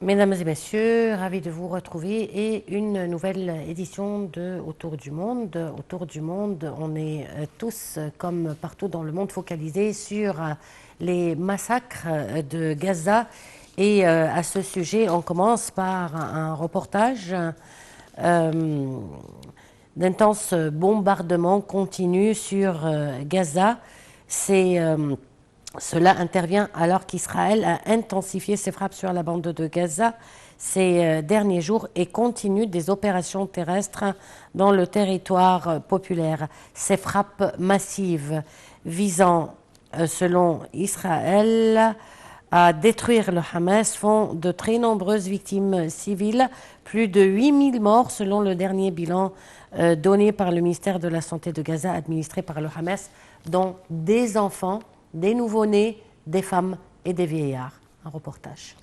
Mesdames et messieurs, ravi de vous retrouver et une nouvelle édition de Autour du monde. Autour du monde, on est tous, comme partout dans le monde, focalisés sur les massacres de Gaza. Et à ce sujet, on commence par un reportage. D'intenses bombardements continuent sur Gaza. Cela intervient alors qu'Israël a intensifié ses frappes sur la bande de Gaza ces derniers jours et continue des opérations terrestres dans le territoire populaire. Ces frappes massives visant, selon Israël, à détruire le Hamas font de très nombreuses victimes civiles, plus de 8000 morts selon le dernier bilan donné par le ministère de la Santé de Gaza administré par le Hamas, dont des enfants, des nouveau-nés, des femmes et des vieillards. Un reportage.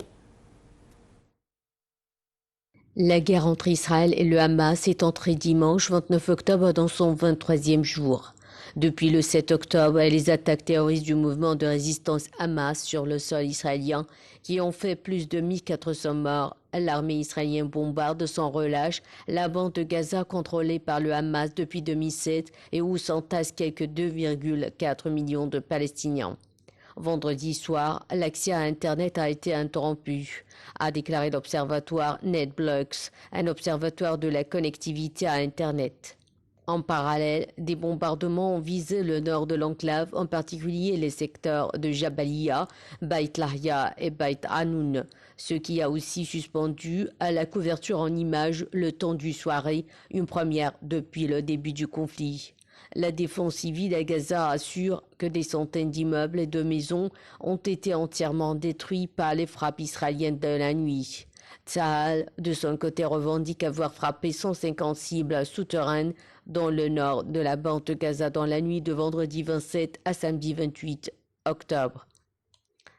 La guerre entre Israël et le Hamas est entrée dimanche 29 octobre dans son 23e jour. Depuis le 7 octobre, les attaques terroristes du mouvement de résistance Hamas sur le sol israélien qui ont fait plus de 1400 morts, l'armée israélienne bombarde sans relâche la bande de Gaza contrôlée par le Hamas depuis 2007 et où s'entassent quelques 2,4 millions de Palestiniens. Vendredi soir, l'accès à Internet a été interrompu, a déclaré l'observatoire NetBlocks, un observatoire de la connectivité à Internet. En parallèle, des bombardements ont visé le nord de l'enclave, en particulier les secteurs de Jabalia, Beit Lahia et Beit Hanoun, ce qui a aussi suspendu à la couverture en images le temps du soirée, une première depuis le début du conflit. La défense civile à Gaza assure que des centaines d'immeubles et de maisons ont été entièrement détruits par les frappes israéliennes de la nuit. Tsahal, de son côté, revendique avoir frappé 150 cibles souterraines dans le nord de la bande de Gaza dans la nuit de vendredi 27 à samedi 28 octobre.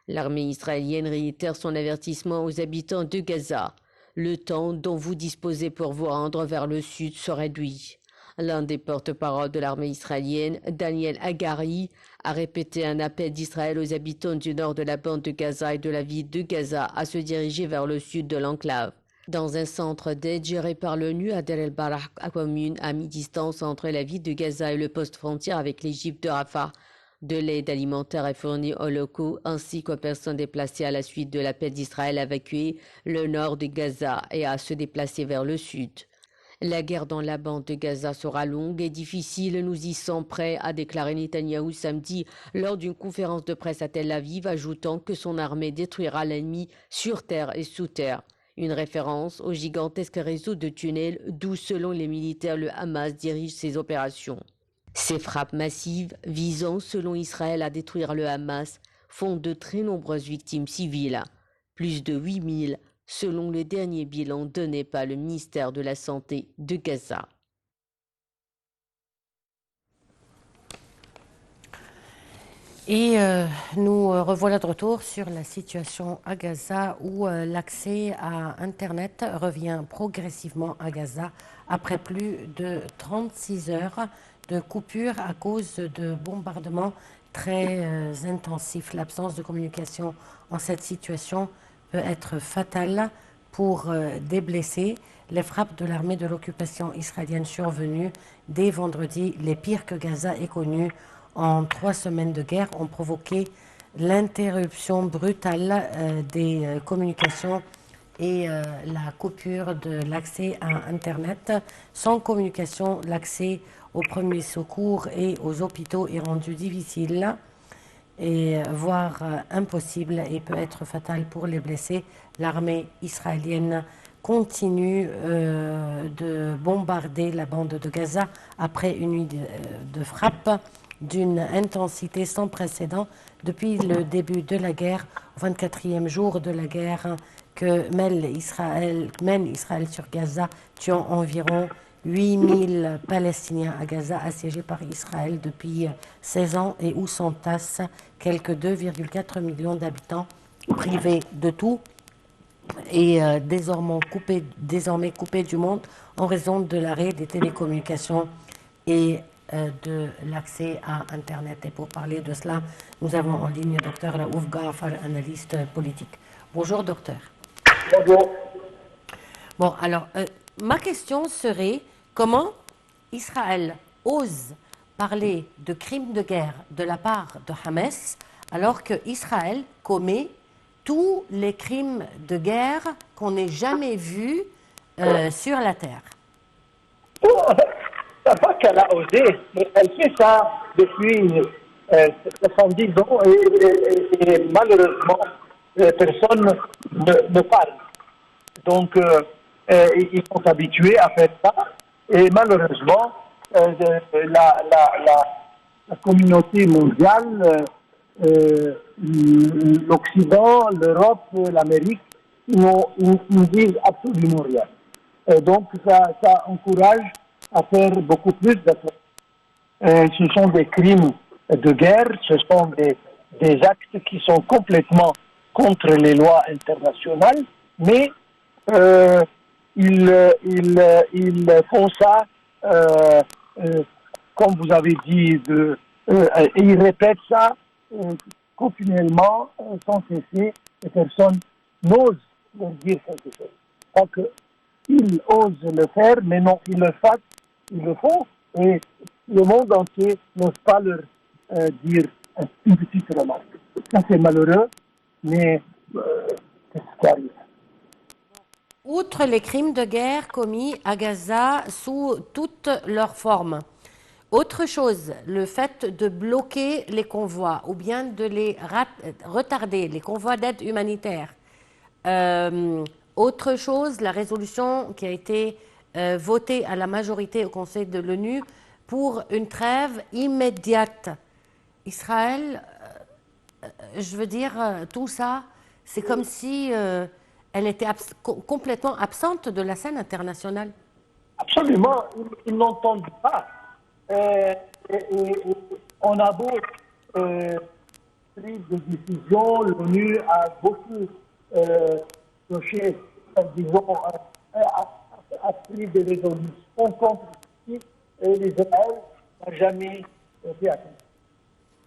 L'armée israélienne réitère son avertissement aux habitants de Gaza. Le temps dont vous disposez pour vous rendre vers le sud se réduit. L'un des porte-paroles de l'armée israélienne, Daniel Hagari, a répété un appel d'Israël aux habitants du nord de la bande de Gaza et de la ville de Gaza à se diriger vers le sud de l'enclave. Dans un centre d'aide géré par l'ONU à Deir el-Balah, à commune à mi-distance entre la ville de Gaza et le poste frontière avec l'Égypte de Rafah, de l'aide alimentaire est fournie aux locaux ainsi qu'aux personnes déplacées à la suite de l'appel d'Israël à évacuer le nord de Gaza et à se déplacer vers le sud. La guerre dans la bande de Gaza sera longue et difficile, nous y sommes prêts, a déclaré Netanyahou samedi lors d'une conférence de presse à Tel Aviv, ajoutant que son armée détruira l'ennemi sur terre et sous terre. Une référence au gigantesque réseau de tunnels d'où, selon les militaires, le Hamas dirige ses opérations. Ces frappes massives, visant, selon Israël, à détruire le Hamas, font de très nombreuses victimes civiles, plus de 8000, selon le dernier bilan donné par le ministère de la Santé de Gaza. Et nous revoilà de retour sur la situation à Gaza où l'accès à Internet revient progressivement à Gaza après plus de 36 heures de coupure à cause de bombardements très intensifs. L'absence de communication en cette situation peut être fatale pour des blessés. Les frappes de l'armée de l'occupation israélienne survenues dès vendredi, les pires que Gaza ait connues en 3 semaines de guerre, ont provoqué l'interruption brutale des communications et la coupure de l'accès à Internet. Sans communication, l'accès aux premiers secours et aux hôpitaux est rendu difficile et voire impossible et peut être fatal pour les blessés. L'armée israélienne continue de bombarder la bande de Gaza après une nuit de frappe d'une intensité sans précédent depuis le début de la guerre, au 24e jour de la guerre que mène Israël sur Gaza, tuant environ 8000 Palestiniens à Gaza assiégés par Israël depuis 16 ans et où s'entassent quelques 2,4 millions d'habitants privés de tout et désormais coupés du monde en raison de l'arrêt des télécommunications et de l'accès à Internet. Et pour parler de cela, nous avons en ligne Dr Raouf Gaafar, analyste politique. Bonjour docteur. Bonjour. Bon, alors, ma question serait comment Israël ose parler de crimes de guerre de la part de Hamas alors que Israël commet tous les crimes de guerre qu'on n'ait jamais vus sur la terre. C'est pas qu'elle a osé, mais elle fait ça depuis 70 ans et malheureusement, personne ne parle. Donc, ils sont habitués à faire ça et malheureusement, la communauté mondiale, l'Occident, l'Europe, l'Amérique, ils disent absolument rien. Donc, ça encourage à faire beaucoup plus d'efforts. Ce sont des crimes de guerre, ce sont des actes qui sont complètement contre les lois internationales, mais ils font ça, comme vous avez dit, ils répètent ça continuellement, sans cesser, et personne n'ose leur dire quelque chose. Donc, ils osent le faire, mais non, ils le font, et le monde entier n'ose pas leur dire une petite remarque. Ça, c'est malheureux, mais c'est ce qui arrive. Outre les crimes de guerre commis à Gaza sous toutes leurs formes, autre chose, le fait de bloquer les convois ou bien de les retarder, les convois d'aide humanitaire. Autre chose, la résolution qui a été votée à la majorité au Conseil de l'ONU pour une trêve immédiate. Israël, je veux dire, tout ça, c'est comme si elle était complètement absente de la scène internationale. Absolument, ils n'entendent pas. On a beau pris des décisions, l'ONU a beaucoup touché, disons, a pris des résolutions contre ici, et l'Israël n'a jamais fait attention.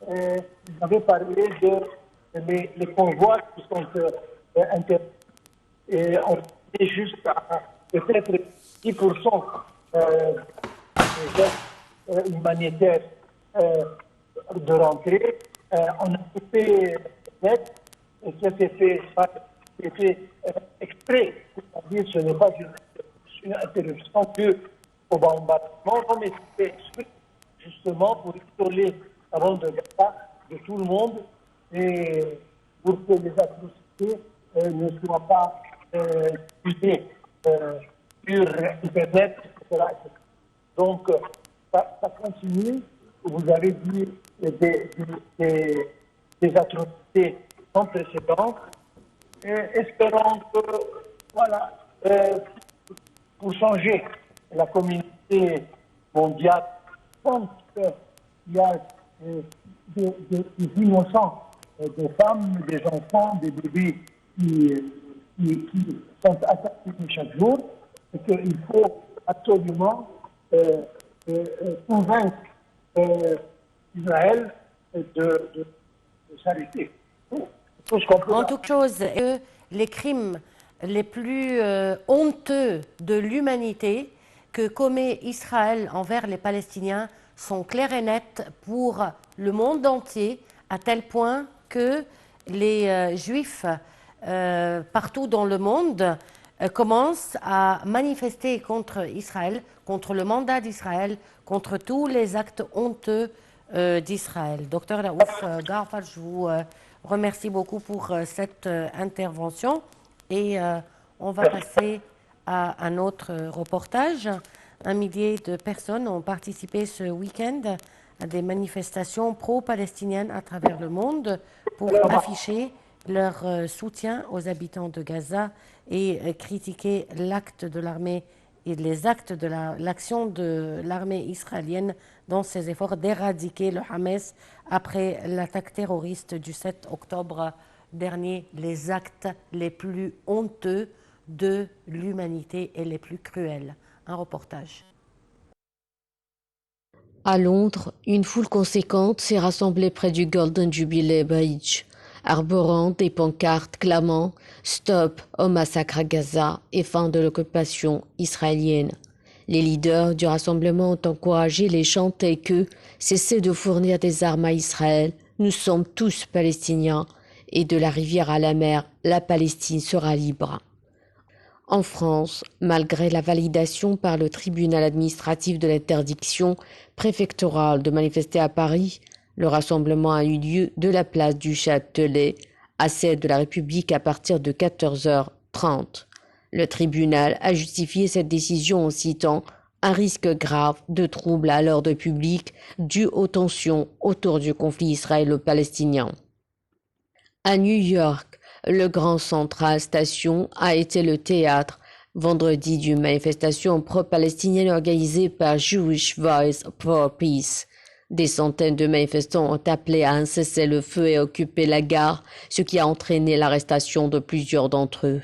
Vous avez parlé de les convois qui sont interdits. Et on est juste à peut-être 10% des gestes humanitaires de rentrée. On a fait net, et ça s'est fait exprès. C'est-à-dire ce n'est pas une interruption que au bombardement, mais c'est exprès justement pour isoler la bande de Gaza de tout le monde et pour que les atrocités ne soient pas diffusées sur Internet, etc. Donc, ça continue. Vous avez dit des atrocités sans précédent. Espérons que, voilà, pour changer la communauté mondiale, pense qu'il y a des innocents, des femmes, des enfants, des bébés qui sont assassinés chaque jour, et qu'il faut absolument convaincre Israël de s'arrêter. En toute chose, les crimes les plus honteux de l'humanité que commet Israël envers les Palestiniens sont clairs et nets pour le monde entier, à tel point que les Juifs partout dans le monde commencent à manifester contre Israël, contre le mandat d'Israël, contre tous les actes honteux d'Israël. Docteur Raouf Garfar, je vous remercie beaucoup pour cette intervention et on va passer à un autre reportage. Un millier de personnes ont participé ce week-end à des manifestations pro-palestiniennes à travers le monde pour afficher leur soutien aux habitants de Gaza et critiquer l'acte de l'armée et les actes de l'action de l'armée israélienne dans ses efforts d'éradiquer le Hamas après l'attaque terroriste du 7 octobre dernier, les actes les plus honteux de l'humanité et les plus cruels. Un reportage. À Londres, une foule conséquente s'est rassemblée près du Golden Jubilee Bridge. arborant des pancartes clamant « Stop au massacre à Gaza et fin de l'occupation israélienne ». Les leaders du rassemblement ont encouragé les chanter que « Cessez de fournir des armes à Israël, nous sommes tous palestiniens et de la rivière à la mer, la Palestine sera libre ». En France, malgré la validation par le tribunal administratif de l'interdiction préfectorale de manifester à Paris, le rassemblement a eu lieu de la place du Châtelet à celle de la République à partir de 14h30. Le tribunal a justifié cette décision en citant un risque grave de troubles à l'ordre public dû aux tensions autour du conflit israélo-palestinien. À New York, le Grand Central Station a été le théâtre vendredi d'une manifestation pro-palestinienne organisée par Jewish Voice for Peace. Des centaines de manifestants ont appelé à un cessez-le-feu et occuper la gare, ce qui a entraîné l'arrestation de plusieurs d'entre eux.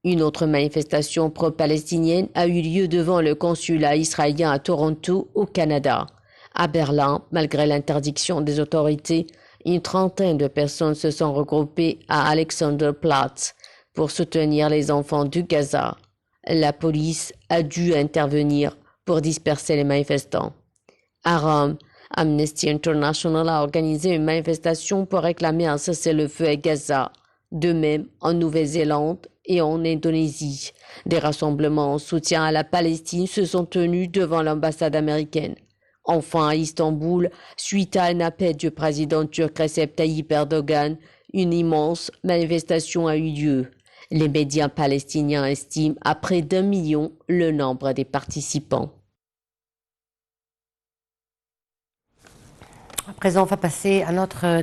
Une autre manifestation pro-palestinienne a eu lieu devant le consulat israélien à Toronto, au Canada. À Berlin, malgré l'interdiction des autorités, une trentaine de personnes se sont regroupées à Alexanderplatz pour soutenir les enfants du Gaza. La police a dû intervenir pour disperser les manifestants. À Rome, Amnesty International a organisé une manifestation pour réclamer un cessez-le-feu à Gaza. De même, en Nouvelle-Zélande et en Indonésie, des rassemblements en soutien à la Palestine se sont tenus devant l'ambassade américaine. Enfin, à Istanbul, suite à un appel du président turc Recep Tayyip Erdogan, une immense manifestation a eu lieu. Les médias palestiniens estiment à près d'1 million le nombre des participants. À présent, on va passer à notre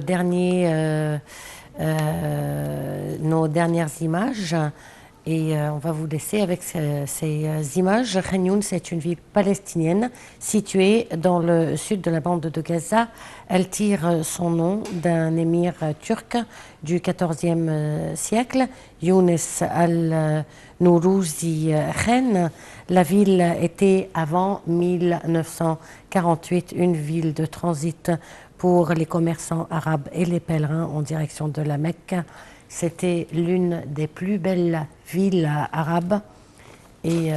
nos dernières images et on va vous laisser avec ces images. Khan Younes est une ville palestinienne située dans le sud de la bande de Gaza. Elle tire son nom d'un émir turc du XIVe siècle, Younes al-Nourouzi Khan. La ville était avant 1948 une ville de transit pour les commerçants arabes et les pèlerins en direction de la Mecque. C'était l'une des plus belles villes arabes et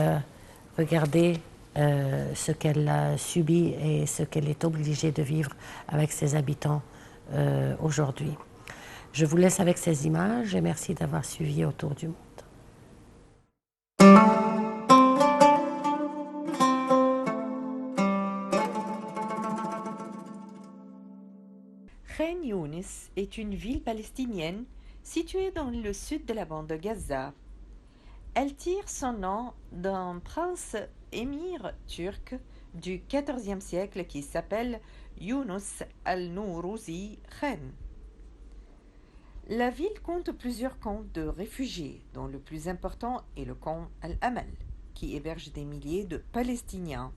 regardez ce qu'elle a subi et ce qu'elle est obligée de vivre avec ses habitants aujourd'hui. Je vous laisse avec ces images et merci d'avoir suivi Autour du monde. Khan Younes est une ville palestinienne située dans le sud de la bande de Gaza. Elle tire son nom d'un prince émir turc du XIVe siècle qui s'appelle Yunus al-Nourouzi Khan. La ville compte plusieurs camps de réfugiés, dont le plus important est le camp Al-Amal, qui héberge des milliers de Palestiniens.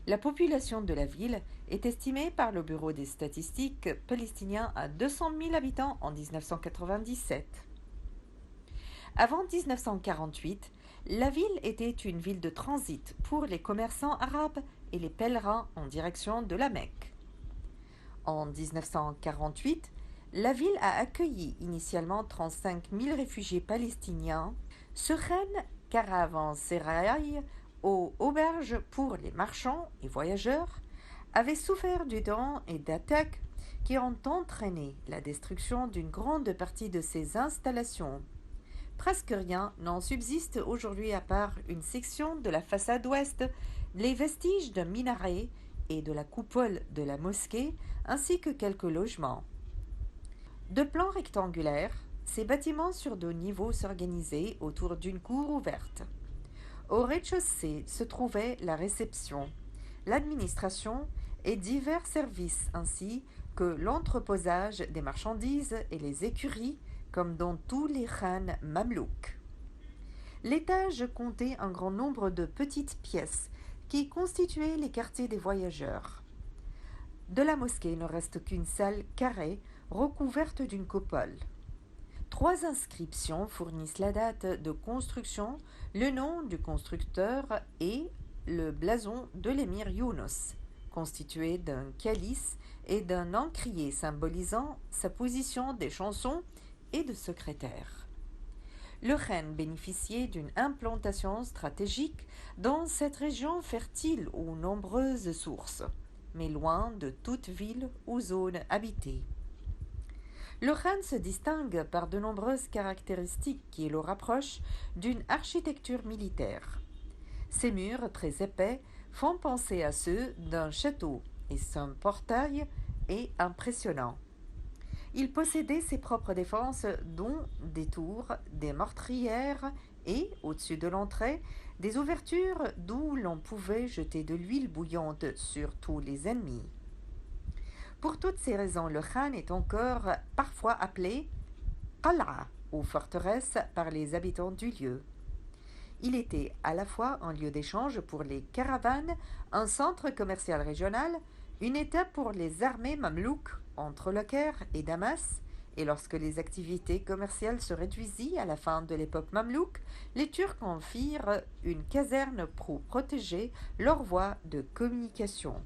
La population de la ville est estimée par le Bureau des statistiques palestinien à 200 000 habitants en 1997. Avant 1948, la ville était une ville de transit pour les commerçants arabes et les pèlerins en direction de la Mecque. En 1948, la ville a accueilli initialement 35 000 réfugiés palestiniens. Ce Khan caravansérail aux auberges pour les marchands et voyageurs avait souffert du temps et d'attaques qui ont entraîné la destruction d'une grande partie de ses installations. Presque rien n'en subsiste aujourd'hui à part une section de la façade ouest, les vestiges d'un minaret et de la coupole de la mosquée, ainsi que quelques logements. De plan rectangulaire, ces bâtiments sur 2 niveaux s'organisaient autour d'une cour ouverte. Au rez-de-chaussée se trouvait la réception, l'administration et divers services ainsi que l'entreposage des marchandises et les écuries comme dans tous les khans mamelouks. L'étage comptait un grand nombre de petites pièces qui constituaient les quartiers des voyageurs. De la mosquée ne reste qu'une salle carrée recouverte d'une coupole. 3 inscriptions fournissent la date de construction, le nom du constructeur et le blason de l'émir Younous, constitué d'un calice et d'un encrier symbolisant sa position des chansons et de secrétaire. Le Khan bénéficiait d'une implantation stratégique dans cette région fertile aux nombreuses sources, mais loin de toute ville ou zone habitée. Le Khan se distingue par de nombreuses caractéristiques qui le rapprochent d'une architecture militaire. Ses murs très épais font penser à ceux d'un château et son portail est impressionnant. Il possédait ses propres défenses, dont des tours, des meurtrières et, au-dessus de l'entrée, des ouvertures d'où l'on pouvait jeter de l'huile bouillante sur tous les ennemis. Pour toutes ces raisons, le Khan est encore parfois appelé Qal'a ou forteresse par les habitants du lieu. Il était à la fois un lieu d'échange pour les caravanes, un centre commercial régional, une étape pour les armées mamelouks entre le Caire et Damas, et lorsque les activités commerciales se réduisirent à la fin de l'époque mamelouk, les Turcs en firent une caserne pour protéger leur voie de communication.